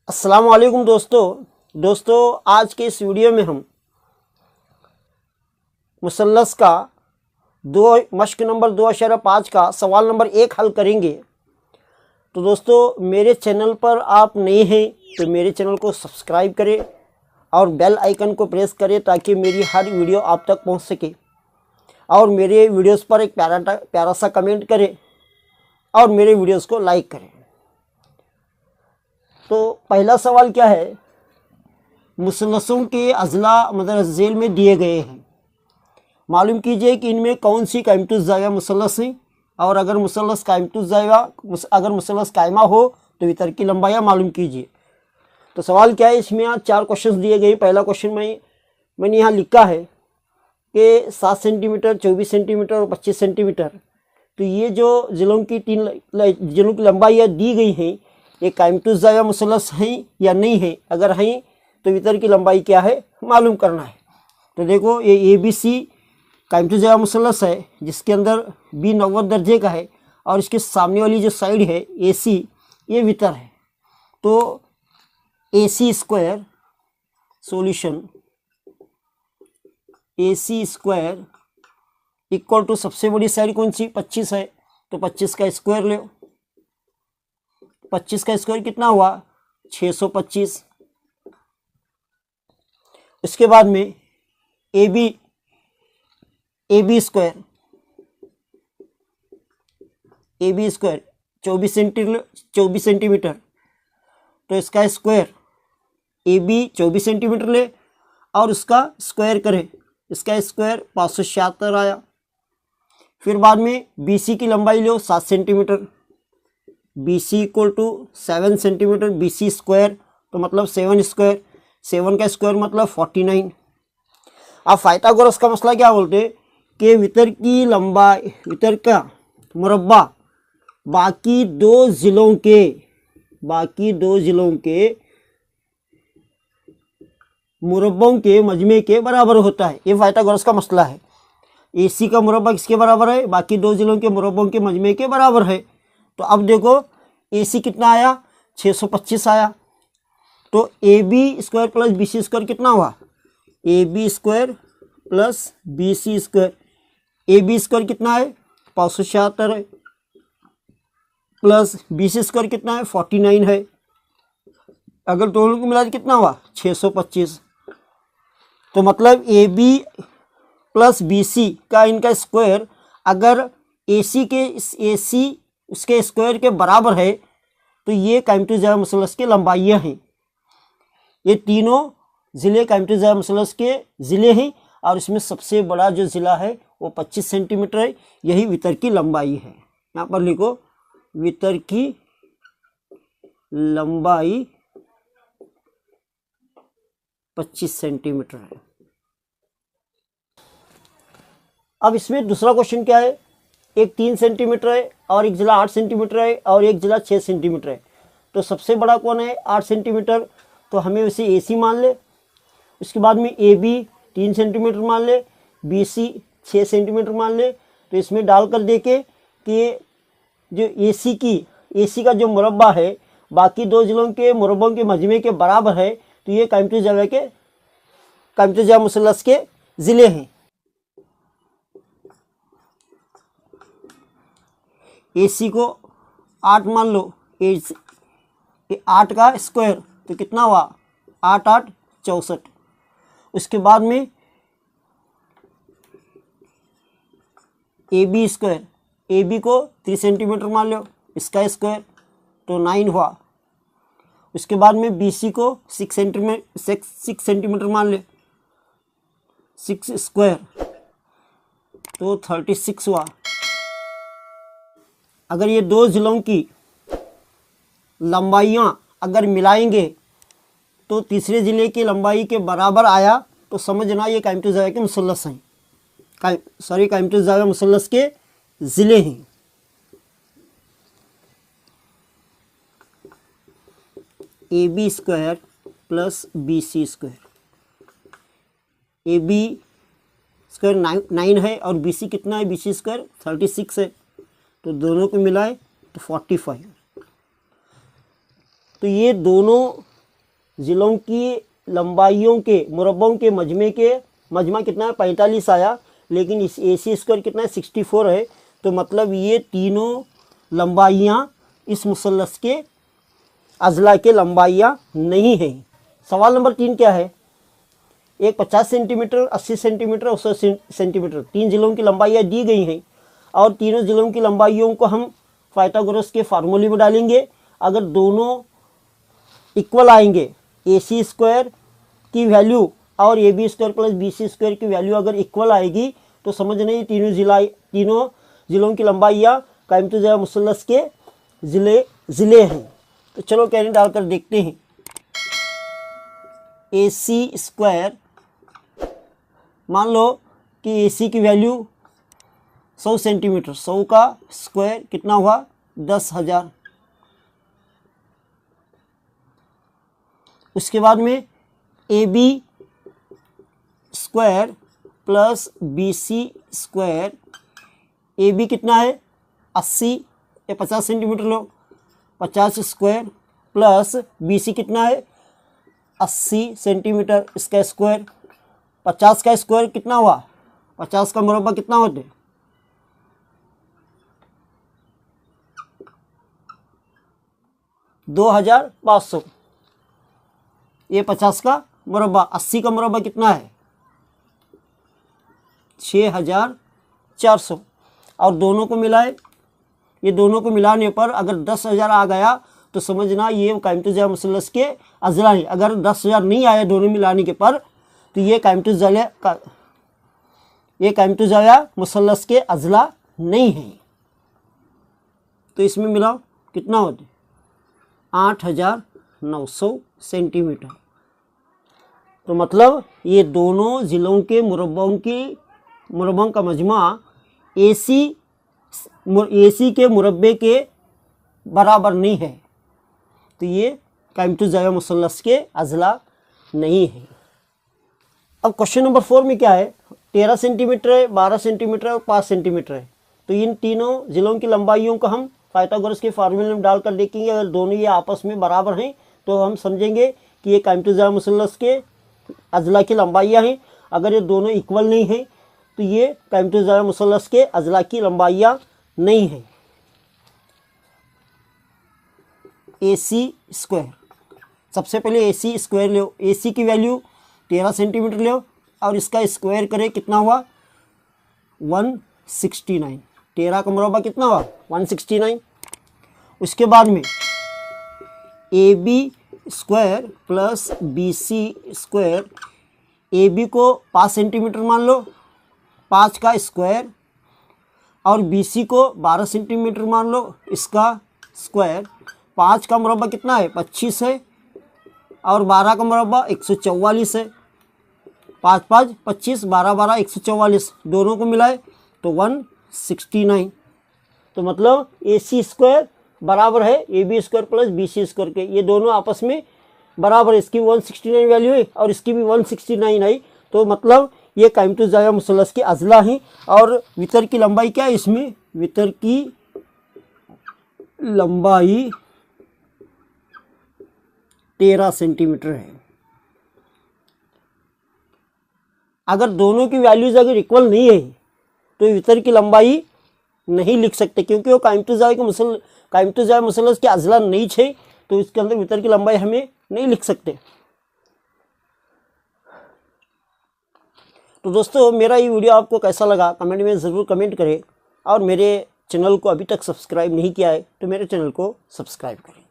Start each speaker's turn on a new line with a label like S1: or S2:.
S1: अस्सलाम वालेकुम दोस्तों आज के इस वीडियो में हम मुसल्लस का मश्क नंबर 2.5 का सवाल नंबर 1 हल करेंगे। तो दोस्तों मेरे चैनल पर आप नए हैं तो मेरे चैनल को सब्सक्राइब करें और बेल आइकन को प्रेस करें ताकि मेरी हर वीडियो आप तक पहुंच सके, और मेरे वीडियोस पर एक प्यारा सा कमेंट करें और मेरे वीडियोस को लाइक करें। तो पहला सवाल क्या है, मुसल्लसों के अज़ला मदर झेल में दिए गए हैं, मालूम कीजिए कि इनमें कौन सी कायमतुज़ ज़ाविया मुसल्लस है, और अगर मुसल्लस कायमा हो तो वितर की लंबाइयाँ मालूम कीजिए। तो सवाल क्या है, इसमें यहाँ 4 क्वेश्चन दिए गए। पहला क्वेश्चन मैंने यहाँ लिखा है कि 7 सेंटीमीटर, 24 सेंटीमीटर और 25 सेंटीमीटर। तो ये जो जिलों की 3 जिलों की लंबाइयाँ दी गई हैं, ये कायमतुज़ ज़ाविया मुसल्लस हैं या नहीं है। अगर हैं तो वितर की लंबाई क्या है मालूम करना है। तो देखो ये ABC कायमतुज़ ज़ाविया मुसल्लस है जिसके अंदर B 90 दर्जे का है और इसके सामने वाली जो साइड है AC ये वितर है। तो AC square solution AC square equal to सबसे बड़ी साइड कौन सी 25 है, तो 25 का स्क्वायर ले। 25 का स्क्वायर कितना हुआ 625। उसके बाद में AB स्क्वायर 24 सेंटीमीटर। तो इसका स्क्वायर AB 24 सेंटीमीटर ले और उसका स्क्वायर करें, इसका स्क्वायर 576 आया। फिर बाद में BC की लंबाई लो 7 centimetre, BC equal to 7 centimetre. BC square तो मतलब 7 स्क्वायर, 7 का स्क्वायर मतलब 49। अब पाइथागोरस का मसला क्या बोलते हैं कि वितर की लंबाई, वितर का मुरब्बा बाकी दो जिलों के मुरब्बों के मजमे के बराबर होता है। ये पाइथागोरस का मसला है। AC का मुरब्बा किसके बराबर है, बाकी दो जिलों के मुरब्बों के मजमे के बराबर है। तो अब देखो AC कितना आया 625 आया। तो AB square plus BC square कितना हुआ, AB square plus BC square. AB square कितना है 576 है, प्लस BC स्क्वायर कितना है 49 है। अगर दोनों को मिला तो कितना हुआ 625। तो मतलब AB प्लस BC का इनका स्क्वायर अगर AC उसके स्क्वायर के बराबर है तो ये कायमतुज़ ज़ाविया मुसल्लस के लंबाइयाँ हैं। ये तीनों ज़िले कायमतुज़ ज़ाविया मुसल्लस के ज़िले हैं और इसमें सबसे बड़ा जो ज़िला है वो 25 सेंटीमीटर है। यही वितर की लंबाई है। यहाँ पर लिखो वितर की लंबाई 25 सेंटीमीटर है। अब इसमें दूसरा क्वेश्चन क्या है, एक 3 सेंटीमीटर है और एक जिला 8 सेंटीमीटर है और एक जिला 6 सेंटीमीटर है। तो सबसे बड़ा कौन है 8 सेंटीमीटर, तो हमें उसे AC मान ले। उसके बाद में AB 3 सेंटीमीटर मान ले, BC 6 सेंटीमीटर मान ले। तो इसमें डाल कर देखे कि जो AC का जो मुरब्बा है बाकी दो जिलों के मुरब्बों के मजमे के बराबर है। तो ये कायमतुज़ ज़ाविया मुसल्लस के ज़िले हैं। AC को 8 मान लो, 8 का स्क्वायर तो कितना हुआ 8 8 64। उसके बाद में AB स्क्वायर, AB को 3 सेंटीमीटर मान लो, इसका स्क्वायर तो 9 हुआ। उसके बाद में BC को 6 सेंटीमीटर मान ले, 6 स्क्वायर तो 36 हुआ। अगर ये दो जिलों की लंबाइयाँ अगर मिलाएंगे तो तीसरे ज़िले की लंबाई के बराबर आया तो समझना ये कायमतुज़ ज़ाविया के मुसल्लस हैं, कायमतुज़ ज़ाविया मुसल्लस के ज़िले हैं। AB square plus BC square, AB square 9 है और BC कितना है, BC स्क्वायर 36 है। तो दोनों को मिलाए तो 45। तो ये दोनों ज़िलों की लंबाइयों के मुरब्बों के मजमा कितना है 45 आया, लेकिन इस AC स्क्वायर कितना है 64 है। तो मतलब ये तीनों लंबाइयाँ इस मुसल्लस के अज़ला के लंबाइयाँ नहीं हैं। सवाल नंबर 3 क्या है, एक 50 सेंटीमीटर, 80 सेंटीमीटर और 100 सेंटीमीटर 3 ज़िलों की लंबाइयाँ दी गई हैं और तीनों ज़िलों की लंबाइयों को हम पाइथागोरस के फार्मूले में डालेंगे। अगर दोनों इक्वल आएंगे, AC स्क्वायर की वैल्यू और AB square plus BC square की वैल्यू अगर इक्वल आएगी तो समझ नहीं तीनों ज़िलों की लंबाइयाँ कायम तुज़ा मुसल्लस के ज़िले हैं। तो चलो कैरी डालकर देखते हैं। AC स्क्वायर, मान लो कि AC की वैल्यू 100 सेंटीमीटर, 100 का स्क्वायर कितना हुआ 10,000। उसके बाद में AB square plus BC square, AB कितना है 80 या 50 सेंटीमीटर लो, 50 स्क्वायर प्लस BC कितना है 80 सेंटीमीटर, इसका स्क्वायर 50 का स्क्वायर कितना हुआ, 50 का मुरब्बा कितना होते 2500। ये 50 का मुरब्बा, 80 का मुरब्बा कितना है 6400। और दोनों को मिलाए, ये दोनों को मिलाने पर अगर 10,000 आ गया तो समझना ये कायम तुज़ा मुसल्लस के अज़ला है। अगर 10,000 नहीं आया दोनों मिलाने के पर तो ये कायम तुज़ा मुसल्लस के अज़ला नहीं है। तो इसमें मिलाओ कितना होते 8,900 सेंटीमीटर। तो मतलब ये दोनों ज़िलों के मुरब्बों का मजमा AC के मुरब्बे के बराबर नहीं है, तो ये कायम तुज़ा मुसल्लस के अज़ला नहीं है। अब क्वेश्चन नंबर 4 में क्या है, 13 सेंटीमीटर है, 12 सेंटीमीटर और 5 सेंटीमीटर है। तो इन तीनों ज़िलों की लंबाइयों को हम पाइथागोरस के फार्मूले में डालकर देखेंगे। अगर दोनों ये आपस में बराबर हैं तो हम समझेंगे कि ये कायम तुज़ा मुसल्लस के अज़ला की लंबाइयाँ हैं। अगर ये दोनों इक्वल नहीं हैं तो ये कायम तुज़ा मुसल्लस के अज़ला की लंबाइयाँ नहीं हैं। AC स्क्वायर, सबसे पहले AC स्क्वायर लो, AC की वैल्यू 13 सेंटीमीटर लो और इसका स्क्वायर करें कितना हुआ 169। 13 का मुरब्बा कितना हुआ 169। उसके बाद में AB square plus BC square, AB को 5 सेंटीमीटर मान लो, 5 का स्क्वायर, और BC को 12 सेंटीमीटर मान लो, इसका स्क्वायर। 5 का मुरब्बा कितना है 25 है और 12 का मुरब्बा 144 है। 5 5 25, 12 12 144, दोनों को मिलाए तो 169। तो मतलब AC स्क्वायर बराबर है AB square plus BC square के, ये दोनों आपस में बराबर है। इसकी 169 वैल्यू है और इसकी भी 169 है। तो मतलब ये कायम तुज़ा मुसल्लस के अज़ला हैं। और वितर की लंबाई क्या है, इसमें वितर की लंबाई 13 सेंटीमीटर है। अगर दोनों की वैल्यूज अगर इक्वल नहीं है तो वितर की लंबाई नहीं लिख सकते, क्योंकि वो कायम तुज़ा मुसल्लस के अज़ला नहीं है, तो इसके अंदर वितर की लंबाई हमें नहीं लिख सकते। तो दोस्तों मेरा ये वीडियो आपको कैसा लगा कमेंट में ज़रूर कमेंट करें, और मेरे चैनल को अभी तक सब्सक्राइब नहीं किया है तो मेरे चैनल को सब्सक्राइब करें।